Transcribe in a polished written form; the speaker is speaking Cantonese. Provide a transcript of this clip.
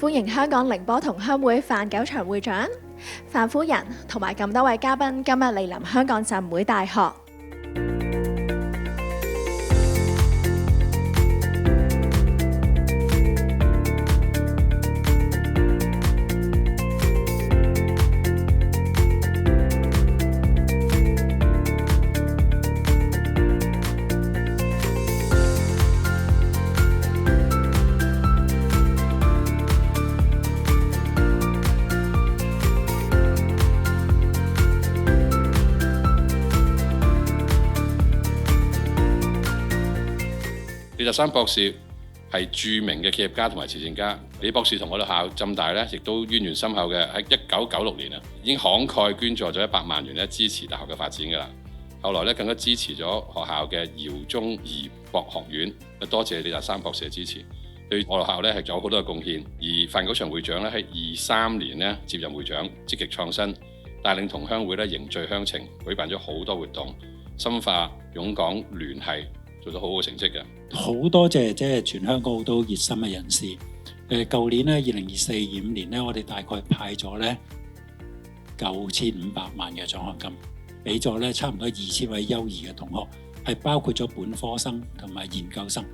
歡迎香港寧波同鄉會范九祥會長、范夫人同埋咁多位嘉賓今日蒞臨香港浸會大學。李澤三博士係著名嘅企業家同埋慈善家。李博士同我哋學校浸大咧，亦都淵源深厚嘅。喺1996年啊，已經慷慨捐助咗100萬元咧，支持大學嘅發展㗎啦。後來咧，更加支持咗學校嘅饒宗頤博學院。多謝李澤三博士嘅支持，對我哋學校咧係有好多嘅貢獻。而范九祥會長咧喺23年咧接任會長，積極創新，帶領同鄉會咧凝聚鄉情，舉辦咗好多活動，深化擁港聯繫，做到好好嘅成績嘅。好多謝全香港好多熱心嘅人士。舊年咧2024-25年咧，我哋大概派咗咧9500萬嘅獎學金，俾咗咧差唔多2000位優異嘅同學，係包括咗本科生同埋研究生。